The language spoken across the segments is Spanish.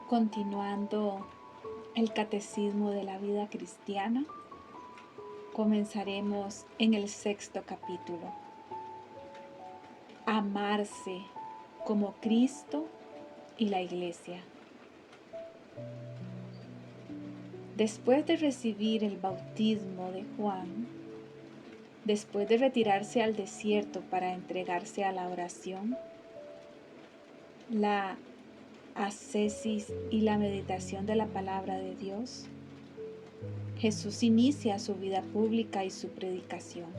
Continuando el catecismo de la vida cristiana, comenzaremos en el 6º capítulo. Amarse como Cristo y la Iglesia. Después de recibir el bautismo de Juan, después de retirarse al desierto para entregarse a la oración, la ascesis y la meditación de la palabra de Dios, Jesús inicia su vida pública y su predicación,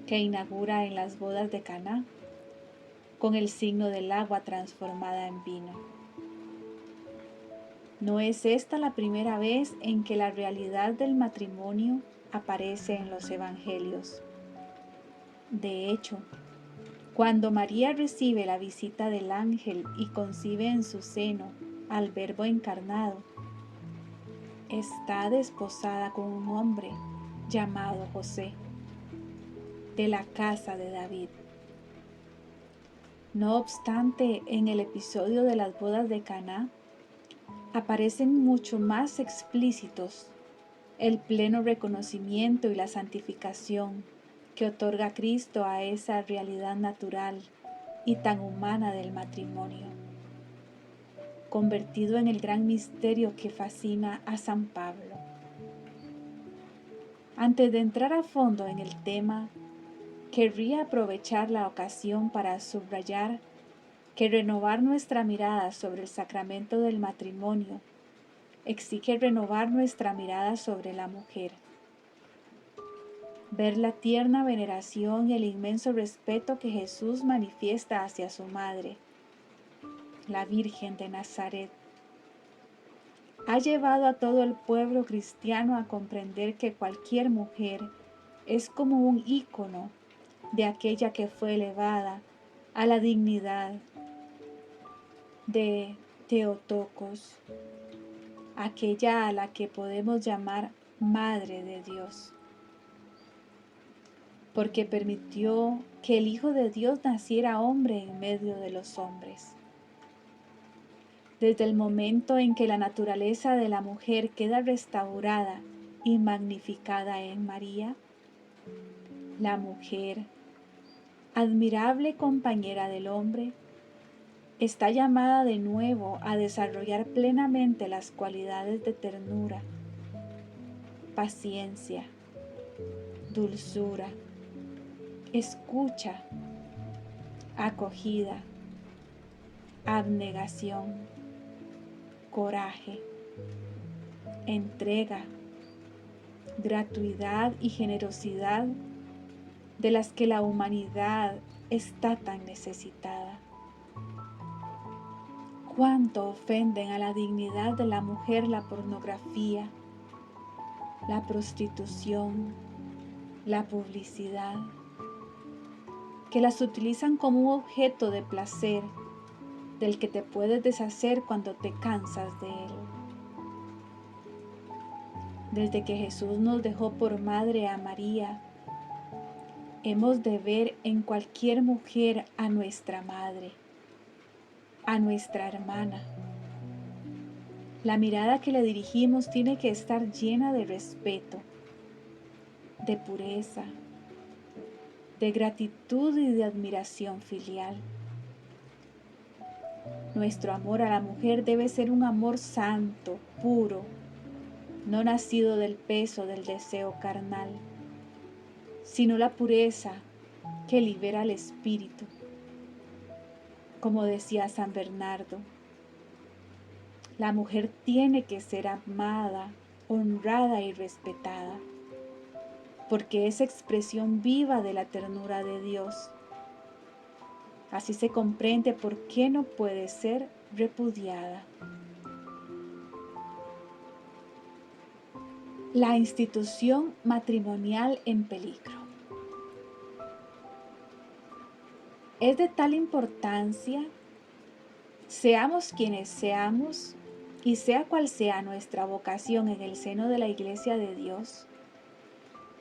que inaugura en las bodas de Caná con el signo del agua transformada en vino. No es esta la primera vez en que la realidad del matrimonio aparece en los evangelios. De hecho, cuando María recibe la visita del ángel y concibe en su seno al Verbo encarnado, está desposada con un hombre llamado José, de la casa de David. No obstante, en el episodio de las bodas de Caná, aparecen mucho más explícitos el pleno reconocimiento y la santificación que otorga Cristo a esa realidad natural y tan humana del matrimonio, convertido en el gran misterio que fascina a San Pablo. Antes de entrar a fondo en el tema, querría aprovechar la ocasión para subrayar que renovar nuestra mirada sobre el sacramento del matrimonio exige renovar nuestra mirada sobre la mujer. Ver la tierna veneración y el inmenso respeto que Jesús manifiesta hacia su madre, la Virgen de Nazaret, ha llevado a todo el pueblo cristiano a comprender que cualquier mujer es como un ícono de aquella que fue elevada a la dignidad de Theotokos, aquella a la que podemos llamar Madre de Dios, porque permitió que el Hijo de Dios naciera hombre en medio de los hombres. Desde el momento en que la naturaleza de la mujer queda restaurada y magnificada en María, la mujer, admirable compañera del hombre, está llamada de nuevo a desarrollar plenamente las cualidades de ternura, paciencia, dulzura, escucha, acogida, abnegación, coraje, entrega, gratuidad y generosidad de las que la humanidad está tan necesitada. Cuánto ofenden a la dignidad de la mujer la pornografía, la prostitución, la publicidad, que las utilizan como un objeto de placer del que te puedes deshacer cuando te cansas de él. Desde que Jesús nos dejó por madre a María, hemos de ver en cualquier mujer a nuestra madre, a nuestra hermana. La mirada que le dirigimos tiene que estar llena de respeto, de pureza, de gratitud y de admiración filial. Nuestro amor a la mujer debe ser un amor santo, puro, no nacido del peso del deseo carnal, sino la pureza que libera el espíritu. Como decía San Bernardo, la mujer tiene que ser amada, honrada y respetada, porque es expresión viva de la ternura de Dios. Así se comprende por qué no puede ser repudiada. La institución matrimonial en peligro. Es de tal importancia, seamos quienes seamos, Y sea cual sea nuestra vocación en el seno de la Iglesia de Dios,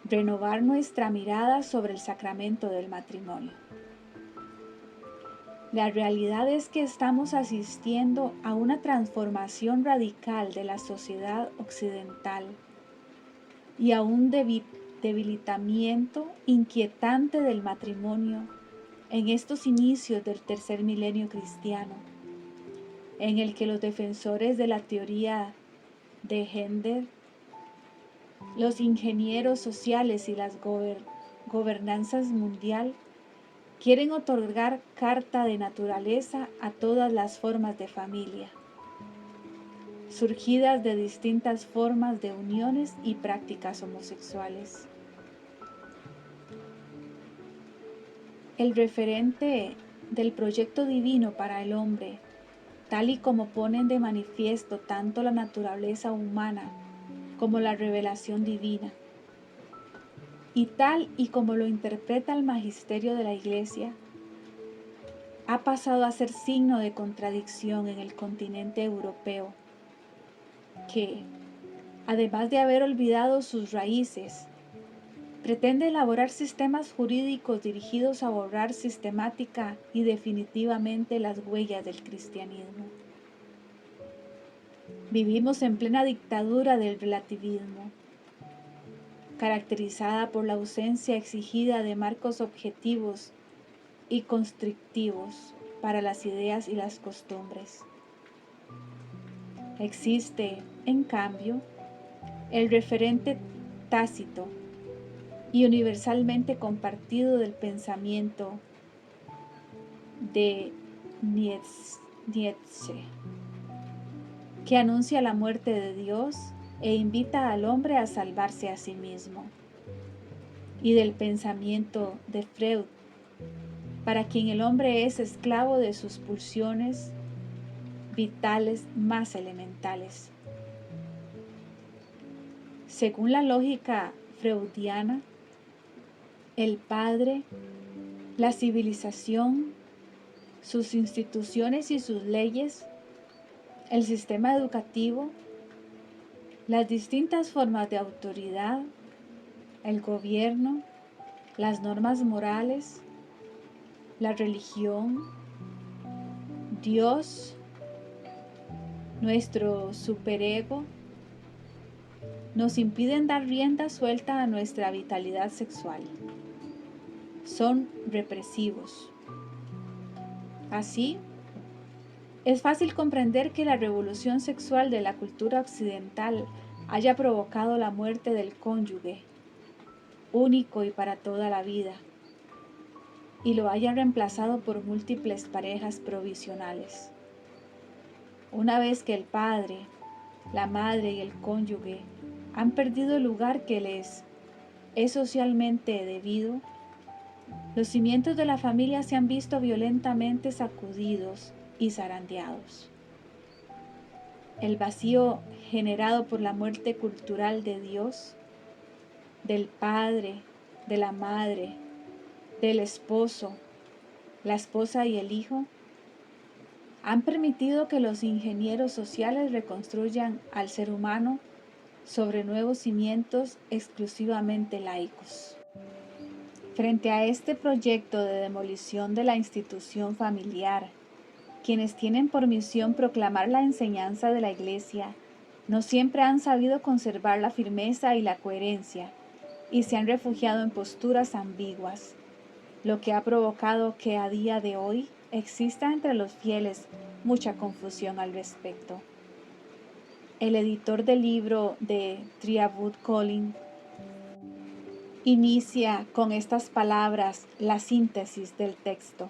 renovar nuestra mirada sobre el sacramento del matrimonio. La realidad es que estamos asistiendo a una transformación radical de la sociedad occidental y a un debilitamiento inquietante del matrimonio en estos inicios del tercer milenio cristiano, en el que los defensores de la teoría de Gender, los ingenieros sociales y las gobernanzas mundial quieren otorgar carta de naturaleza a todas las formas de familia, surgidas de distintas formas de uniones y prácticas homosexuales. El referente del proyecto divino para el hombre, tal y como ponen de manifiesto tanto la naturaleza humana como la revelación divina, y tal y como lo interpreta el magisterio de la Iglesia, ha pasado a ser signo de contradicción en el continente europeo, que, además de haber olvidado sus raíces, pretende elaborar sistemas jurídicos dirigidos a borrar sistemática y definitivamente las huellas del cristianismo. Vivimos en plena dictadura del relativismo, caracterizada por la ausencia exigida de marcos objetivos y constrictivos para las ideas y las costumbres. Existe, en cambio, el referente tácito y universalmente compartido del pensamiento de Nietzsche, que anuncia la muerte de Dios e invita al hombre a salvarse a sí mismo, y del pensamiento de Freud, para quien el hombre es esclavo de sus pulsiones vitales más elementales. Según la lógica freudiana, el padre, la civilización, sus instituciones y sus leyes, el sistema educativo, las distintas formas de autoridad, el gobierno, las normas morales, la religión, Dios, nuestro superego, nos impiden dar rienda suelta a nuestra vitalidad sexual. Son represivos. Así, es fácil comprender que la revolución sexual de la cultura occidental haya provocado la muerte del cónyuge, único y para toda la vida, y lo haya reemplazado por múltiples parejas provisionales. Una vez que el padre, la madre y el cónyuge han perdido el lugar que les es socialmente debido, los cimientos de la familia se han visto violentamente sacudidos y zarandeados. El vacío generado por la muerte cultural de Dios, del padre, de la madre, del esposo, la esposa y el hijo, han permitido que los ingenieros sociales reconstruyan al ser humano sobre nuevos cimientos exclusivamente laicos. Frente a este proyecto de demolición de la institución familiar, quienes tienen por misión proclamar la enseñanza de la Iglesia, no siempre han sabido conservar la firmeza y la coherencia, y se han refugiado en posturas ambiguas, lo que ha provocado que a día de hoy exista entre los fieles mucha confusión al respecto. El editor del libro de Tribute Calling inicia con estas palabras la síntesis del texto.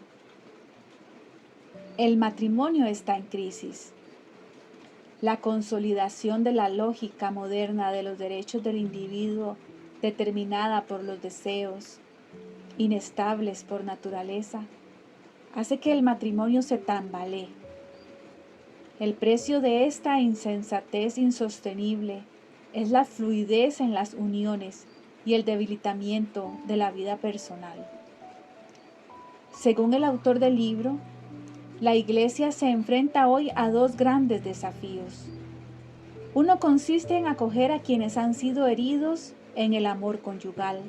El matrimonio está en crisis. La consolidación de la lógica moderna de los derechos del individuo, determinada por los deseos, inestables por naturaleza, hace que el matrimonio se tambalee. El precio de esta insensatez insostenible es la fluidez en las uniones y el debilitamiento de la vida personal. Según el autor del libro, la Iglesia se enfrenta hoy a dos grandes desafíos. Uno consiste en acoger a quienes han sido heridos en el amor conyugal,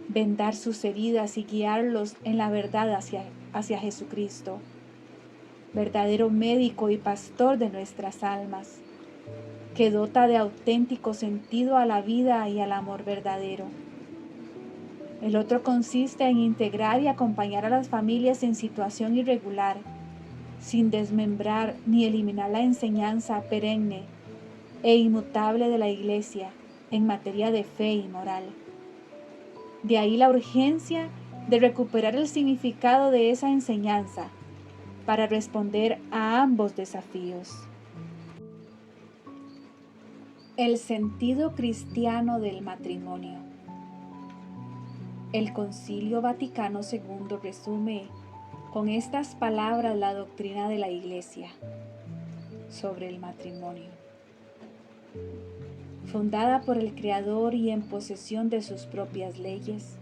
vendar sus heridas y guiarlos en la verdad hacia Jesucristo, verdadero médico y pastor de nuestras almas, que dota de auténtico sentido a la vida y al amor verdadero. El otro consiste en integrar y acompañar a las familias en situación irregular, sin desmembrar ni eliminar la enseñanza perenne e inmutable de la Iglesia en materia de fe y moral. De ahí la urgencia de recuperar el significado de esa enseñanza para responder a ambos desafíos. El sentido cristiano del matrimonio. El Concilio Vaticano II resume con estas palabras la doctrina de la Iglesia sobre el matrimonio. Fundada por el Creador y en posesión de sus propias leyes,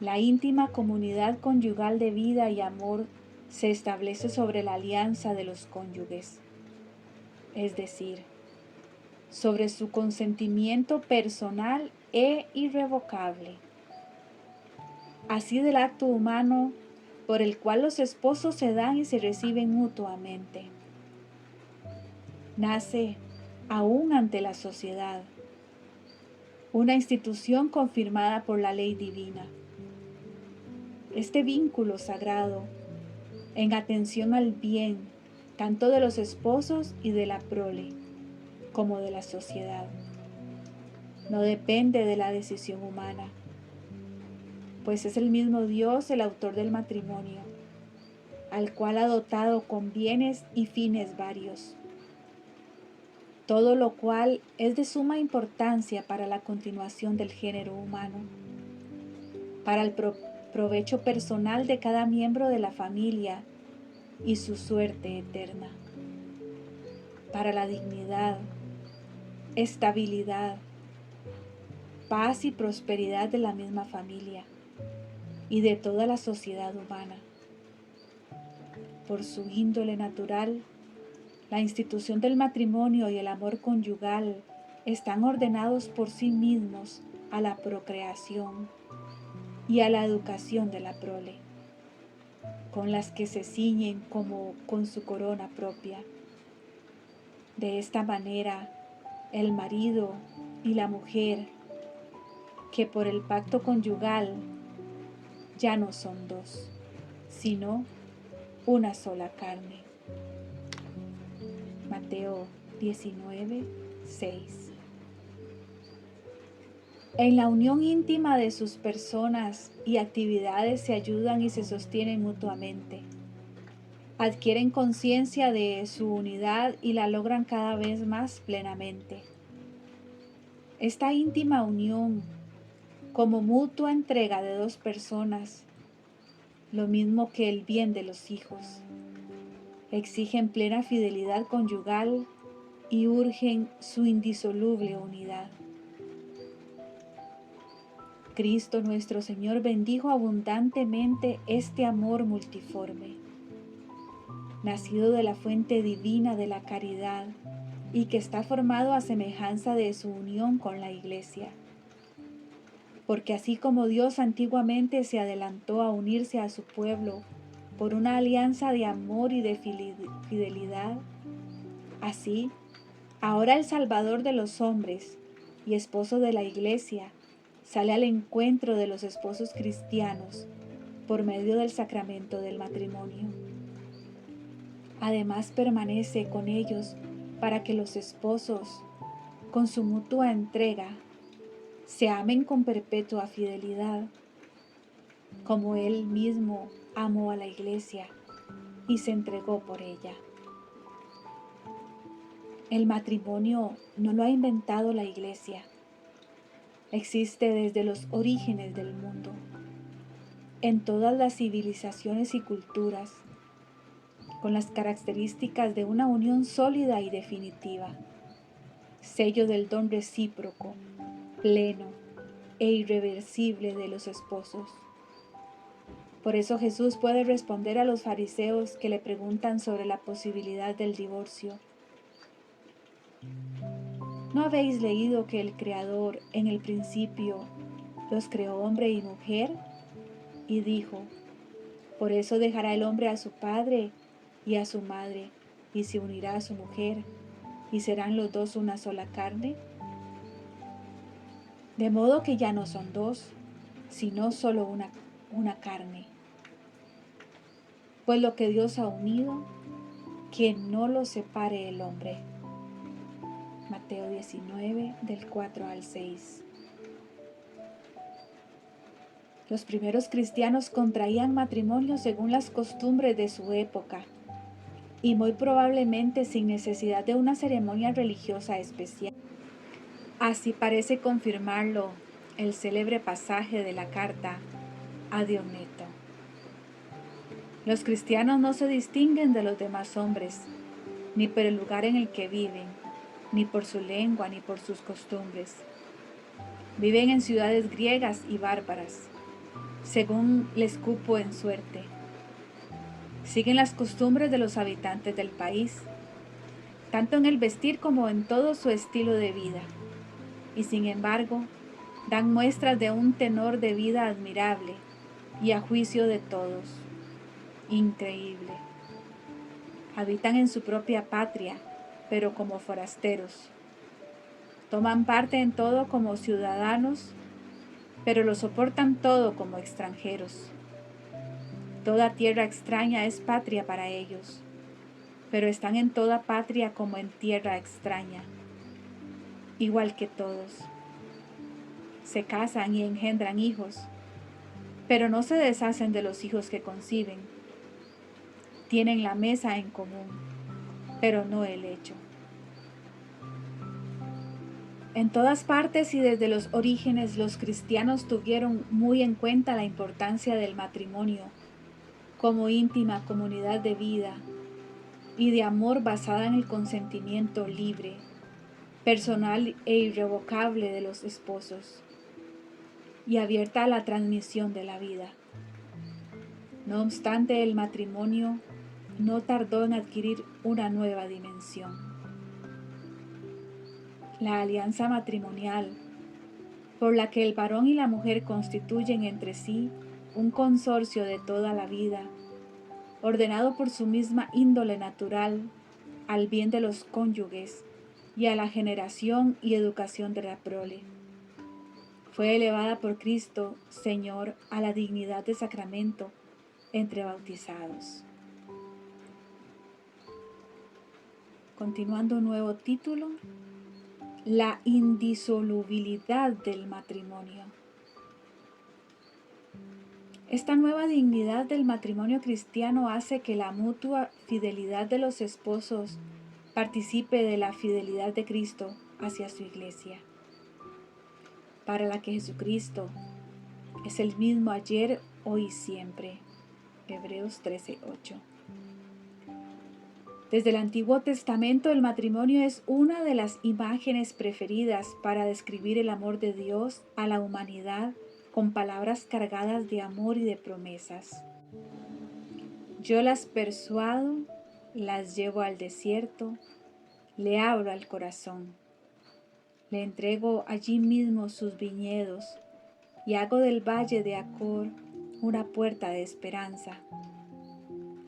la íntima comunidad conyugal de vida y amor se establece sobre la alianza de los cónyuges, es decir, sobre su consentimiento personal e irrevocable, así del acto humano por el cual los esposos se dan y se reciben mutuamente. Nace aún ante la sociedad, una institución confirmada por la ley divina. Este vínculo sagrado, en atención al bien tanto de los esposos y de la prole, como de la sociedad, no depende de la decisión humana, pues es el mismo Dios el autor del matrimonio, al cual ha dotado con bienes y fines varios, todo lo cual es de suma importancia para la continuación del género humano, para el provecho personal de cada miembro de la familia y su suerte eterna, para la dignidad, estabilidad, paz y prosperidad de la misma familia y de toda la sociedad humana. Por su índole natural, la institución del matrimonio y el amor conyugal están ordenados por sí mismos a la procreación y a la educación de la prole, con las que se ciñen como con su corona propia. De esta manera, el marido y la mujer, que por el pacto conyugal ya no son dos, sino una sola carne. Mateo 19, 6. En la unión íntima de sus personas y actividades se ayudan y se sostienen mutuamente. Adquieren conciencia de su unidad y la logran cada vez más plenamente. Esta íntima unión, como mutua entrega de dos personas, lo mismo que el bien de los hijos, exigen plena fidelidad conyugal y urgen su indisoluble unidad. Cristo nuestro Señor bendijo abundantemente este amor multiforme, nacido de la fuente divina de la caridad y que está formado a semejanza de su unión con la Iglesia. Porque así como Dios antiguamente se adelantó a unirse a su pueblo por una alianza de amor y de fidelidad, así, ahora el Salvador de los hombres y esposo de la Iglesia sale al encuentro de los esposos cristianos por medio del sacramento del matrimonio. Además permanece con ellos para que los esposos, con su mutua entrega, se amen con perpetua fidelidad, como Él mismo amó a la Iglesia y se entregó por ella. El matrimonio no lo ha inventado la Iglesia. Existe desde los orígenes del mundo, en todas las civilizaciones y culturas, con las características de una unión sólida y definitiva, sello del don recíproco, pleno e irreversible de los esposos. Por eso Jesús puede responder a los fariseos que le preguntan sobre la posibilidad del divorcio. ¿No habéis leído que el Creador en el principio los creó hombre y mujer? Y dijo, por eso dejará el hombre a su padre y a su madre, y se unirá a su mujer, y serán los dos una sola carne. De modo que ya no son dos, sino solo una carne. Pues lo que Dios ha unido, que no lo separe el hombre. Mateo 19, del 4 al 6. Los primeros cristianos contraían matrimonio según las costumbres de su época, y muy probablemente sin necesidad de una ceremonia religiosa especial. Así parece confirmarlo el célebre pasaje de la carta a Diometo. Los cristianos no se distinguen de los demás hombres, ni por el lugar en el que viven, ni por su lengua, ni por sus costumbres. Viven en ciudades griegas y bárbaras, según les cupo en suerte. Siguen las costumbres de los habitantes del país, tanto en el vestir como en todo su estilo de vida, y sin embargo, dan muestras de un tenor de vida admirable y a juicio de todos, increíble. Habitan en su propia patria, pero como forasteros. Toman parte en todo como ciudadanos, pero lo soportan todo como extranjeros. Toda tierra extraña es patria para ellos, pero están en toda patria como en tierra extraña, igual que todos. Se casan y engendran hijos, pero no se deshacen de los hijos que conciben. Tienen la mesa en común, pero no el lecho. En todas partes y desde los orígenes los cristianos tuvieron muy en cuenta la importancia del matrimonio como íntima comunidad de vida y de amor basada en el consentimiento libre, personal e irrevocable de los esposos y abierta a la transmisión de la vida. No obstante, el matrimonio no tardó en adquirir una nueva dimensión. La alianza matrimonial, por la que el varón y la mujer constituyen entre sí un consorcio de toda la vida, ordenado por su misma índole natural, al bien de los cónyuges y a la generación y educación de la prole. Fue elevada por Cristo, Señor, a la dignidad de sacramento entre bautizados. Continuando un nuevo título, la indisolubilidad del matrimonio. Esta nueva dignidad del matrimonio cristiano hace que la mutua fidelidad de los esposos participe de la fidelidad de Cristo hacia su iglesia, para la que Jesucristo es el mismo ayer, hoy y siempre. Hebreos 13:8. Desde el Antiguo Testamento, el matrimonio es una de las imágenes preferidas para describir el amor de Dios a la humanidad con palabras cargadas de amor y de promesas. Yo las persuado, las llevo al desierto, le abro al corazón. Le entrego allí mismo sus viñedos y hago del valle de Acor una puerta de esperanza.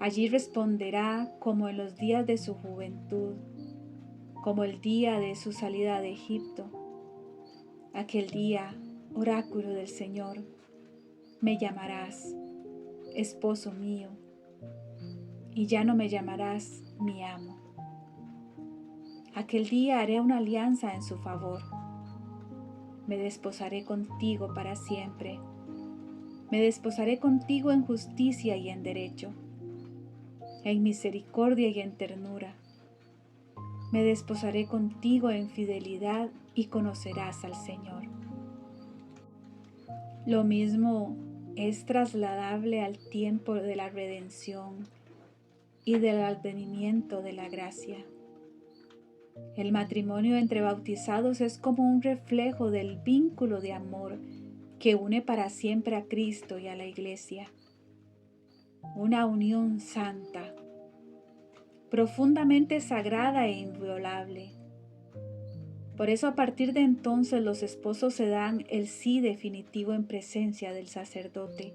Allí responderá como en los días de su juventud, como el día de su salida de Egipto. Aquel día, oráculo del Señor, me llamarás, esposo mío, y ya no me llamarás mi amo. Aquel día haré una alianza en su favor. Me desposaré contigo para siempre. Me desposaré contigo en justicia y en derecho, en misericordia y en ternura. Me desposaré contigo en fidelidad y conocerás al Señor. Lo mismo es trasladable al tiempo de la redención y del advenimiento de la gracia. El matrimonio entre bautizados es como un reflejo del vínculo de amor que une para siempre a Cristo y a la Iglesia. Una unión santa, profundamente sagrada e inviolable. Por eso a partir de entonces los esposos se dan el sí definitivo en presencia del sacerdote.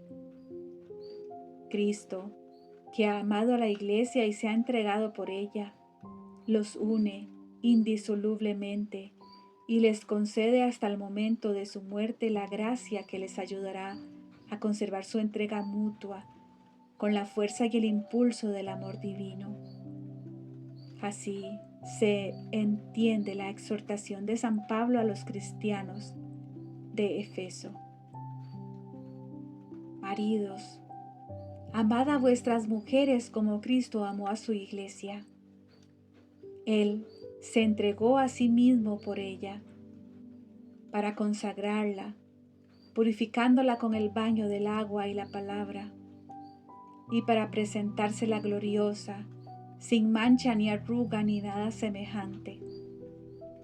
Cristo, que ha amado a la Iglesia y se ha entregado por ella, los une indisolublemente y les concede hasta el momento de su muerte la gracia que les ayudará a conservar su entrega mutua con la fuerza y el impulso del amor divino. Así se entiende la exhortación de San Pablo a los cristianos de Efeso. Maridos, amad a vuestras mujeres como Cristo amó a su Iglesia. Él se entregó a sí mismo por ella, para consagrarla, purificándola con el baño del agua y la palabra, y para presentársela gloriosa, sin mancha ni arruga ni nada semejante,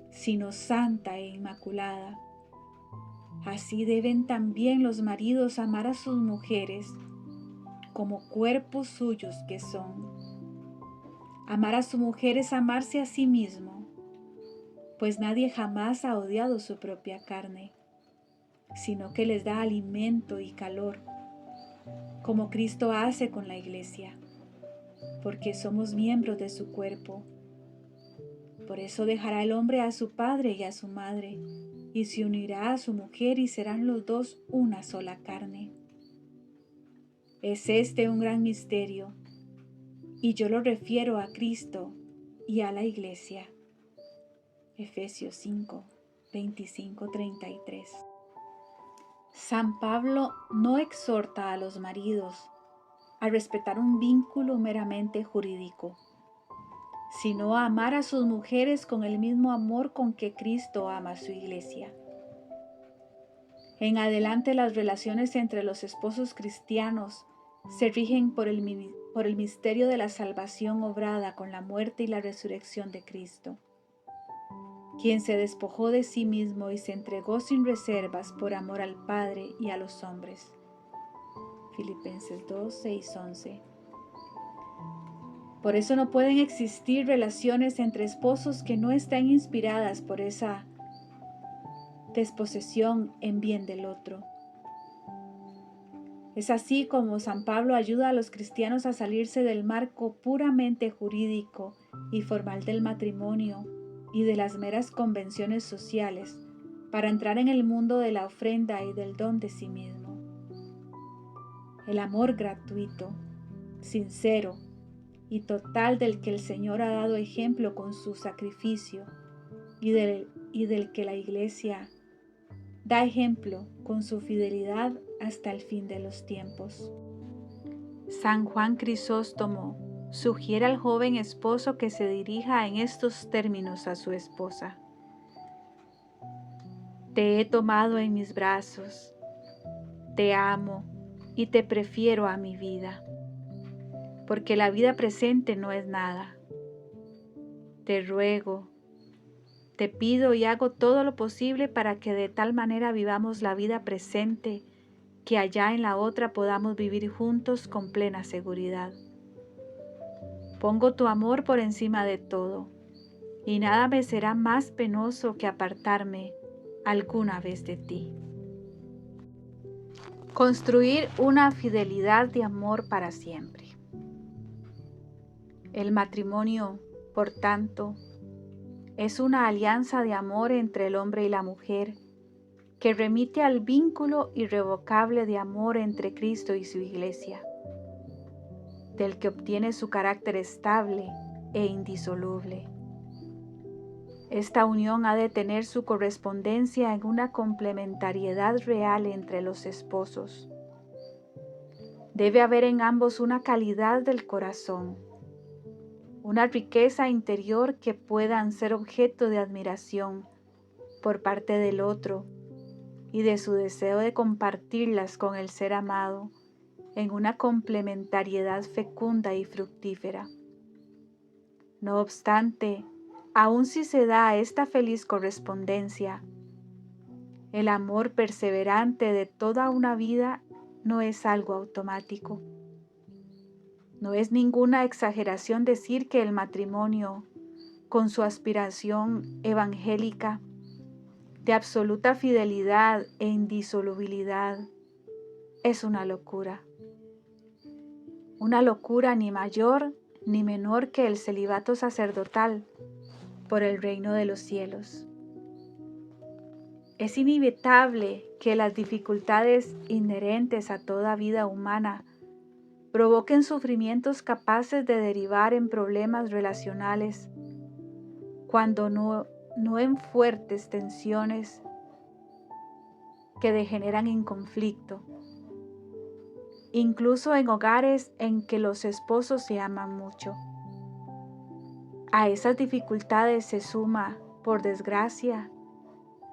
sino santa e inmaculada. Así deben también los maridos amar a sus mujeres como cuerpos suyos que son. Amar a su mujer es amarse a sí mismo, pues nadie jamás ha odiado su propia carne, sino que les da alimento y calor, como Cristo hace con la Iglesia, porque somos miembros de su cuerpo. Por eso dejará el hombre a su padre y a su madre, y se unirá a su mujer y serán los dos una sola carne. Es este un gran misterio, y yo lo refiero a Cristo y a la Iglesia. Efesios 5, 25-33. San Pablo no exhorta a los maridos a respetar un vínculo meramente jurídico, sino a amar a sus mujeres con el mismo amor con que Cristo ama a su Iglesia. En adelante las relaciones entre los esposos cristianos se rigen por el misterio de la salvación obrada con la muerte y la resurrección de Cristo, quien se despojó de sí mismo y se entregó sin reservas por amor al Padre y a los hombres. Filipenses 2, 6, 11. Por eso no pueden existir relaciones entre esposos que no estén inspiradas por esa desposesión en bien del otro. Es así como San Pablo ayuda a los cristianos a salirse del marco puramente jurídico y formal del matrimonio y de las meras convenciones sociales para entrar en el mundo de la ofrenda y del don de sí mismo. El amor gratuito, sincero y total del que el Señor ha dado ejemplo con su sacrificio y del que la Iglesia da ejemplo con su fidelidad hasta el fin de los tiempos. San Juan Crisóstomo sugiere al joven esposo que se dirija en estos términos a su esposa: te he tomado en mis brazos, te amo y te prefiero a mi vida, porque la vida presente no es nada. Te ruego, te pido y hago todo lo posible para que de tal manera vivamos la vida presente que allá en la otra podamos vivir juntos con plena seguridad. Pongo tu amor por encima de todo, y nada me será más penoso que apartarme alguna vez de ti. Construir una fidelidad de amor para siempre. El matrimonio, por tanto, es una alianza de amor entre el hombre y la mujer que remite al vínculo irrevocable de amor entre Cristo y su Iglesia, del que obtiene su carácter estable e indisoluble. Esta unión ha de tener su correspondencia en una complementariedad real entre los esposos. Debe haber en ambos una calidad del corazón, una riqueza interior que puedan ser objeto de admiración por parte del otro y de su deseo de compartirlas con el ser amado en una complementariedad fecunda y fructífera. No obstante, aun si se da esta feliz correspondencia, el amor perseverante de toda una vida no es algo automático. No es ninguna exageración decir que el matrimonio con su aspiración evangélica de absoluta fidelidad e indisolubilidad, es una locura. Una locura ni mayor ni menor que el celibato sacerdotal por el reino de los cielos. Es inevitable que las dificultades inherentes a toda vida humana provoquen sufrimientos capaces de derivar en problemas relacionales, cuando no en fuertes tensiones que degeneran en conflicto, incluso en hogares en que los esposos se aman mucho. A esas dificultades se suma, por desgracia,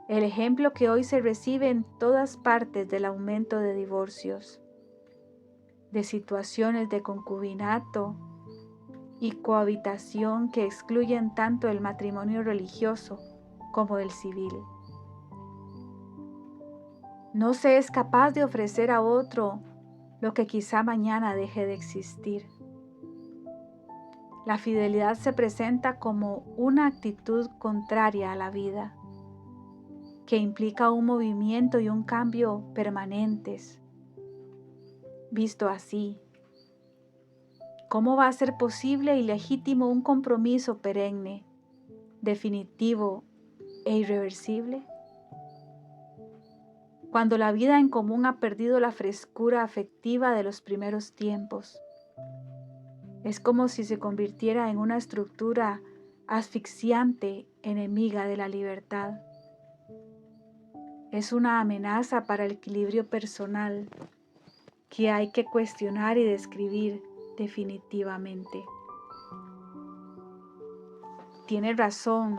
el ejemplo que hoy se recibe en todas partes del aumento de divorcios, de situaciones de concubinato y cohabitación que excluyen tanto el matrimonio religioso como el civil. No se es capaz de ofrecer a otro lo que quizá mañana deje de existir. La fidelidad se presenta como una actitud contraria a la vida, que implica un movimiento y un cambio permanentes. Visto así, ¿cómo va a ser posible y legítimo un compromiso perenne, definitivo e irreversible? Cuando la vida en común ha perdido la frescura afectiva de los primeros tiempos, es como si se convirtiera en una estructura asfixiante, enemiga de la libertad. Es una amenaza para el equilibrio personal que hay que cuestionar y describir definitivamente. Tiene razón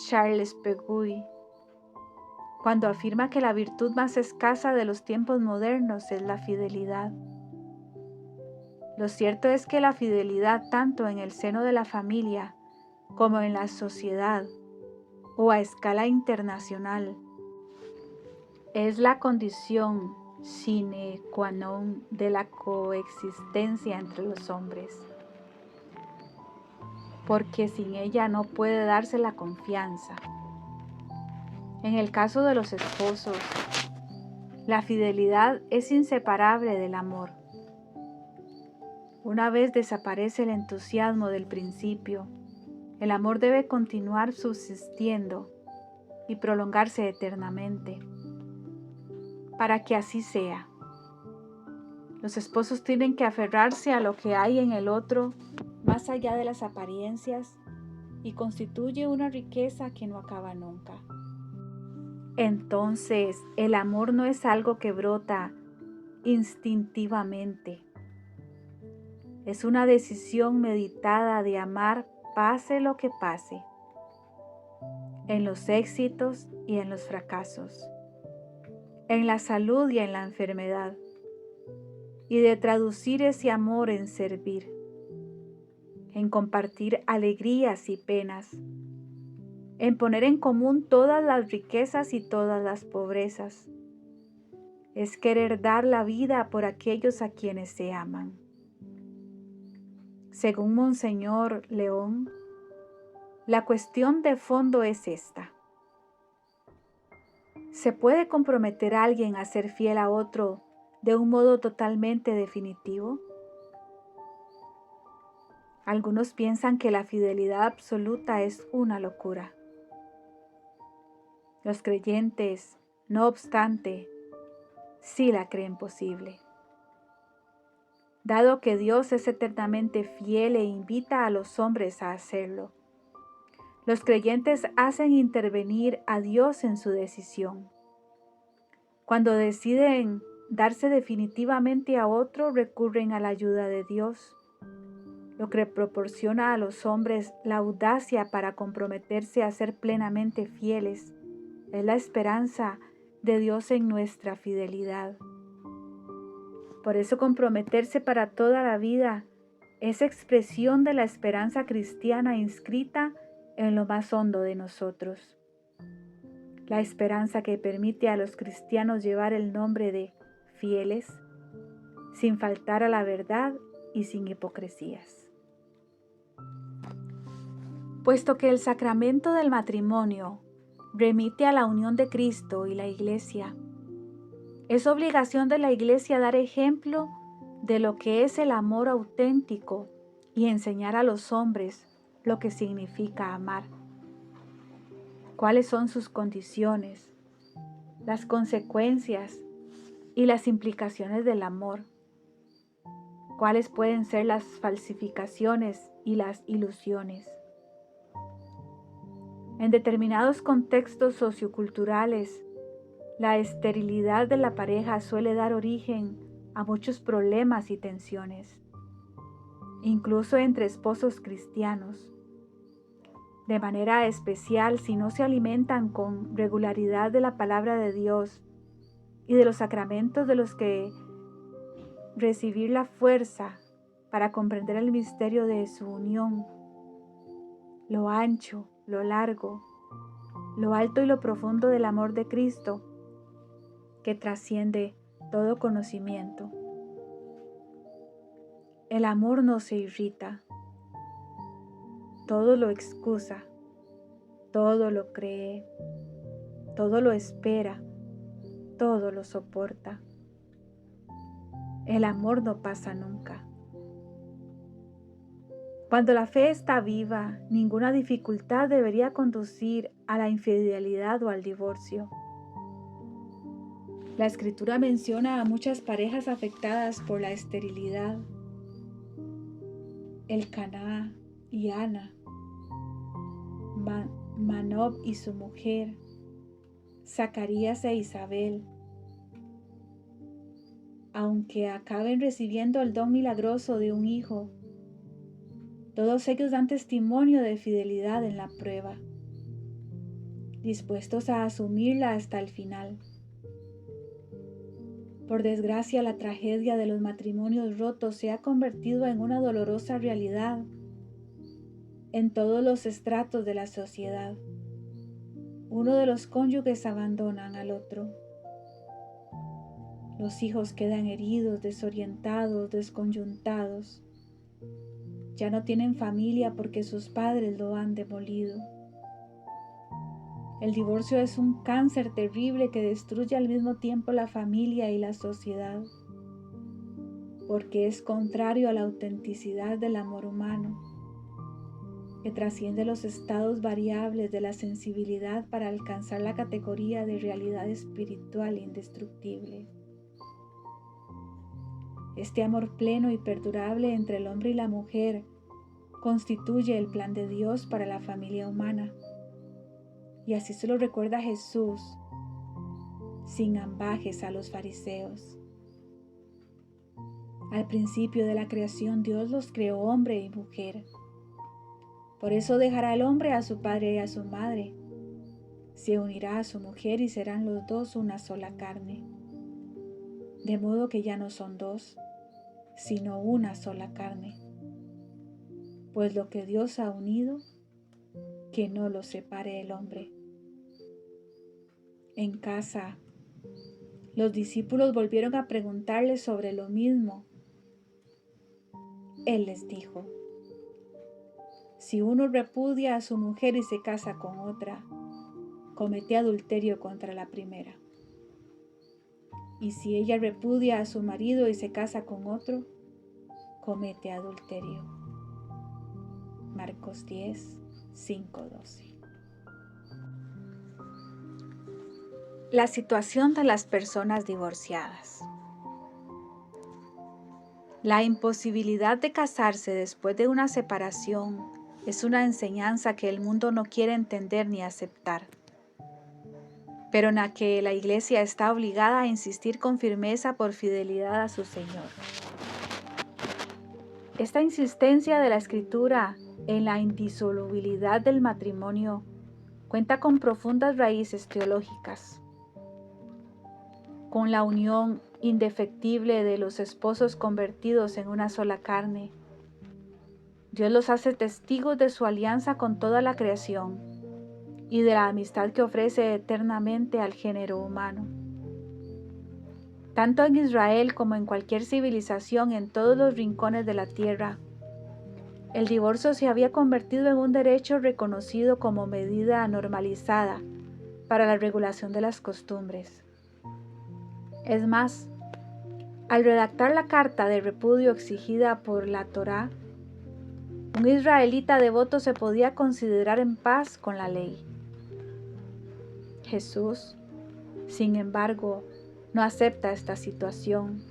Charles Peguy cuando afirma que la virtud más escasa de los tiempos modernos es la fidelidad. Lo cierto es que la fidelidad, tanto en el seno de la familia como en la sociedad o a escala internacional, es la condición sine qua non de la coexistencia entre los hombres, porque sin ella no puede darse la confianza. En el caso de los esposos, la fidelidad es inseparable del amor. Una vez desaparece el entusiasmo del principio, el amor debe continuar subsistiendo y prolongarse eternamente. Para que así sea, los esposos tienen que aferrarse a lo que hay en el otro más allá de las apariencias y constituye una riqueza que no acaba nunca. Entonces, el amor no es algo que brota instintivamente. Es una decisión meditada de amar pase lo que pase, en los éxitos y en los fracasos, en la salud y en la enfermedad, y de traducir ese amor en servir, en compartir alegrías y penas, en poner en común todas las riquezas y todas las pobrezas. Es querer dar la vida por aquellos a quienes se aman. Según Monseñor León, la cuestión de fondo es esta: ¿se puede comprometer a alguien a ser fiel a otro de un modo totalmente definitivo? Algunos piensan que la fidelidad absoluta es una locura. Los creyentes, no obstante, sí la creen posible. Dado que Dios es eternamente fiel e invita a los hombres a hacerlo, los creyentes hacen intervenir a Dios en su decisión. Cuando deciden darse definitivamente a otro, recurren a la ayuda de Dios, lo que proporciona a los hombres la audacia para comprometerse a ser plenamente fieles. Es la esperanza de Dios en nuestra fidelidad. Por eso comprometerse para toda la vida es expresión de la esperanza cristiana inscrita en lo más hondo de nosotros. La esperanza que permite a los cristianos llevar el nombre de fieles, sin faltar a la verdad y sin hipocresías. Puesto que el sacramento del matrimonio remite a la unión de Cristo y la Iglesia, es obligación de la Iglesia dar ejemplo de lo que es el amor auténtico y enseñar a los hombres lo que significa amar. Cuáles son sus condiciones, las consecuencias y las implicaciones del amor. Cuáles pueden ser las falsificaciones y las ilusiones. En determinados contextos socioculturales, la esterilidad de la pareja suele dar origen a muchos problemas y tensiones, incluso entre esposos cristianos. De manera especial si no se alimentan con regularidad de la palabra de Dios y de los sacramentos de los que recibir la fuerza para comprender el misterio de su unión, lo ancho, lo largo, lo alto y lo profundo del amor de Cristo, que trasciende todo conocimiento. El amor no se irrita, todo lo excusa, todo lo cree, todo lo espera, todo lo soporta. El amor no pasa nunca. Cuando la fe está viva, ninguna dificultad debería conducir a la infidelidad o al divorcio. La Escritura menciona a muchas parejas afectadas por la esterilidad. Elcaná y Ana, Manob y su mujer, Zacarías e Isabel. Aunque acaben recibiendo el don milagroso de un hijo, todos ellos dan testimonio de fidelidad en la prueba, dispuestos a asumirla hasta el final. Por desgracia, la tragedia de los matrimonios rotos se ha convertido en una dolorosa realidad en todos los estratos de la sociedad. Uno de los cónyuges abandonan al otro. Los hijos quedan heridos, desorientados, desconyuntados. Ya no tienen familia porque sus padres lo han demolido. El divorcio es un cáncer terrible que destruye al mismo tiempo la familia y la sociedad, porque es contrario a la autenticidad del amor humano, que trasciende los estados variables de la sensibilidad para alcanzar la categoría de realidad espiritual indestructible. Este amor pleno y perdurable entre el hombre y la mujer constituye el plan de Dios para la familia humana. Y así se lo recuerda Jesús, sin ambajes a los fariseos. Al principio de la creación Dios los creó hombre y mujer. Por eso dejará el hombre a su padre y a su madre. Se unirá a su mujer y serán los dos una sola carne. De modo que ya no son dos, sino una sola carne. Pues lo que Dios ha unido, que no lo separe el hombre. En casa, los discípulos volvieron a preguntarle sobre lo mismo. Él les dijo: si uno repudia a su mujer y se casa con otra, comete adulterio contra la primera. Y si ella repudia a su marido y se casa con otro, comete adulterio. Marcos 10, 5-12. La situación de las personas divorciadas. La imposibilidad de casarse después de una separación es una enseñanza que el mundo no quiere entender ni aceptar, pero en la que la Iglesia está obligada a insistir con firmeza por fidelidad a su Señor. Esta insistencia de la Escritura en la indisolubilidad del matrimonio cuenta con profundas raíces teológicas. Con la unión indefectible de los esposos convertidos en una sola carne, Dios los hace testigos de su alianza con toda la creación y de la amistad que ofrece eternamente al género humano. Tanto en Israel como en cualquier civilización en todos los rincones de la tierra, el divorcio se había convertido en un derecho reconocido como medida normalizada para la regulación de las costumbres. Es más, al redactar la carta de repudio exigida por la Torá, un israelita devoto se podía considerar en paz con la ley. Jesús, sin embargo, no acepta esta situación.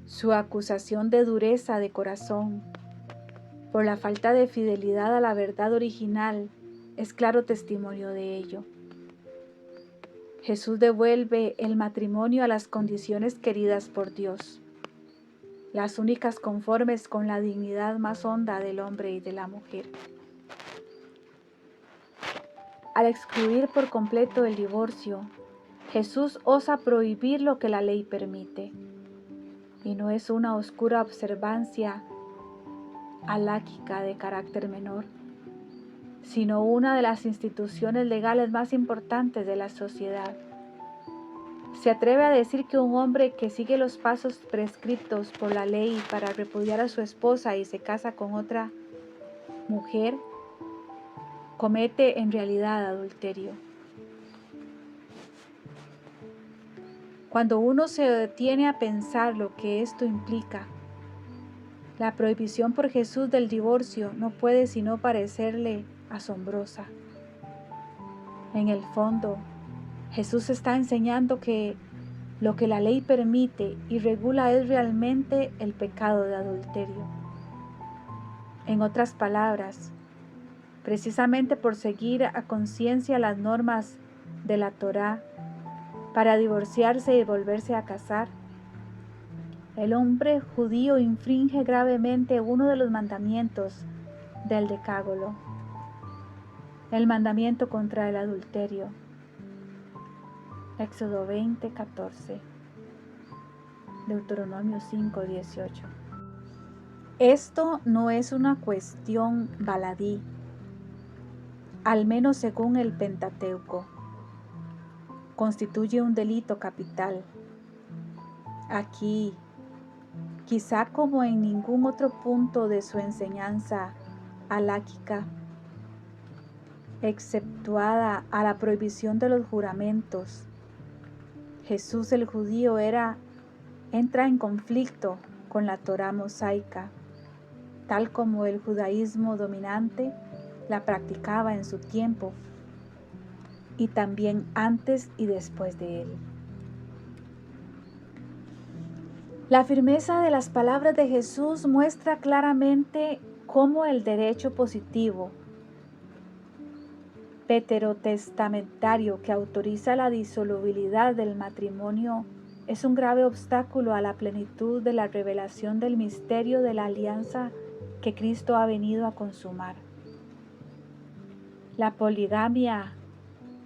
Su acusación de dureza de corazón por la falta de fidelidad a la verdad original es claro testimonio de ello. Jesús devuelve el matrimonio a las condiciones queridas por Dios, las únicas conformes con la dignidad más honda del hombre y de la mujer. Al excluir por completo el divorcio, Jesús osa prohibir lo que la ley permite, y no es una oscura observancia haláquica de carácter menor, sino una de las instituciones legales más importantes de la sociedad. Se atreve a decir que un hombre que sigue los pasos prescritos por la ley para repudiar a su esposa y se casa con otra mujer, comete en realidad adulterio. Cuando uno se detiene a pensar lo que esto implica, la prohibición por Jesús del divorcio no puede sino parecerle asombrosa. En el fondo, Jesús está enseñando que lo que la ley permite y regula es realmente el pecado de adulterio. En otras palabras, precisamente por seguir a conciencia las normas de la Torá para divorciarse y volverse a casar, el hombre judío infringe gravemente uno de los mandamientos del Decálogo, el mandamiento contra el adulterio. Éxodo 20:14, Deuteronomio 5:18. Esto no es una cuestión baladí, al menos según el Pentateuco. Constituye un delito capital. Aquí, quizá como en ningún otro punto de su enseñanza haláquica, exceptuada a la prohibición de los juramentos, Jesús el judío entra en conflicto con la Torá mosaica, tal como el judaísmo dominante la practicaba en su tiempo y también antes y después de él. La firmeza de las palabras de Jesús muestra claramente cómo el derecho positivo veterotestamentario que autoriza la disolubilidad del matrimonio es un grave obstáculo a la plenitud de la revelación del misterio de la alianza que Cristo ha venido a consumar. La poligamia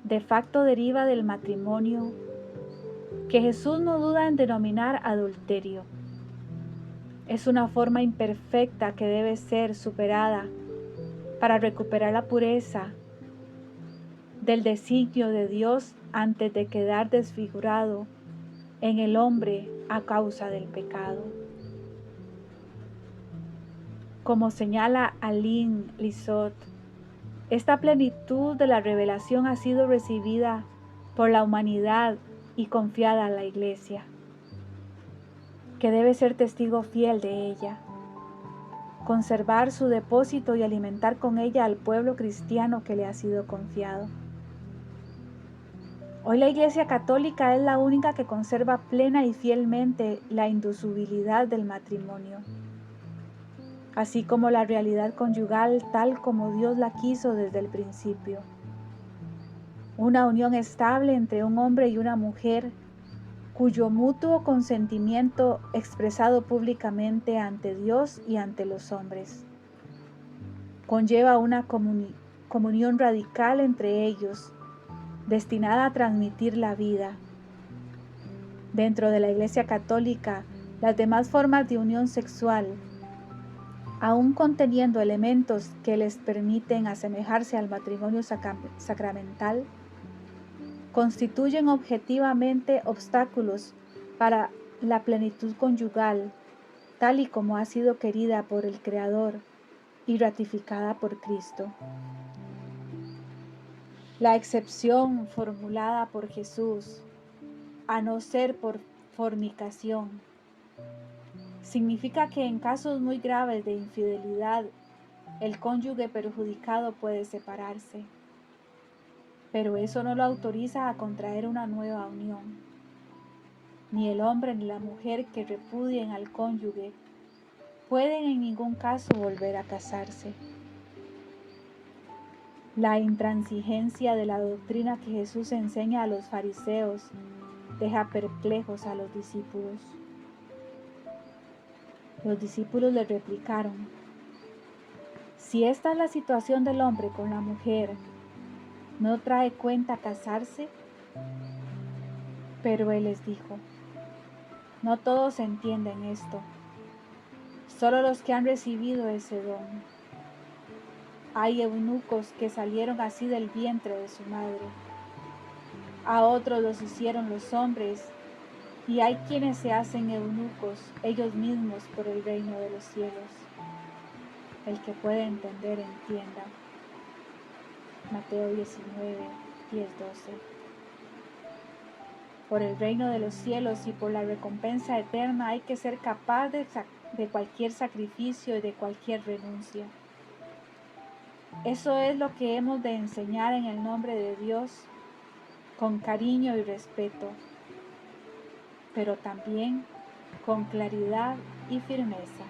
de facto deriva del matrimonio, que Jesús no duda en denominar adulterio. Es una forma imperfecta que debe ser superada para recuperar la pureza del designio de Dios antes de quedar desfigurado en el hombre a causa del pecado. Como señala Aline Lissot, esta plenitud de la revelación ha sido recibida por la humanidad y confiada a la Iglesia, que debe ser testigo fiel de ella, conservar su depósito y alimentar con ella al pueblo cristiano que le ha sido confiado. Hoy la Iglesia Católica es la única que conserva plena y fielmente la indisolubilidad del matrimonio, así como la realidad conyugal tal como Dios la quiso desde el principio. Una unión estable entre un hombre y una mujer, cuyo mutuo consentimiento expresado públicamente ante Dios y ante los hombres conlleva una comunión radical entre ellos, destinada a transmitir la vida. Dentro de la Iglesia Católica, las demás formas de unión sexual, aun conteniendo elementos que les permiten asemejarse al matrimonio sacramental, constituyen objetivamente obstáculos para la plenitud conyugal tal y como ha sido querida por el Creador y ratificada por Cristo. La excepción formulada por Jesús, a no ser por fornicación, significa que en casos muy graves de infidelidad, el cónyuge perjudicado puede separarse, pero eso no lo autoriza a contraer una nueva unión. Ni el hombre ni la mujer que repudien al cónyuge pueden en ningún caso volver a casarse. La intransigencia de la doctrina que Jesús enseña a los fariseos deja perplejos a los discípulos. Los discípulos le replicaron: si esta es la situación del hombre con la mujer, ¿no trae cuenta casarse? Pero él les dijo: no todos entienden esto, solo los que han recibido ese don. Hay eunucos que salieron así del vientre de su madre, a otros los hicieron los hombres, y hay quienes se hacen eunucos ellos mismos por el reino de los cielos. El que puede entender, entienda. Mateo 19, 10, 12. Por el reino de los cielos y por la recompensa eterna hay que ser capaz de cualquier sacrificio y de cualquier renuncia. Eso es lo que hemos de enseñar en el nombre de Dios, con cariño y respeto, pero también con claridad y firmeza.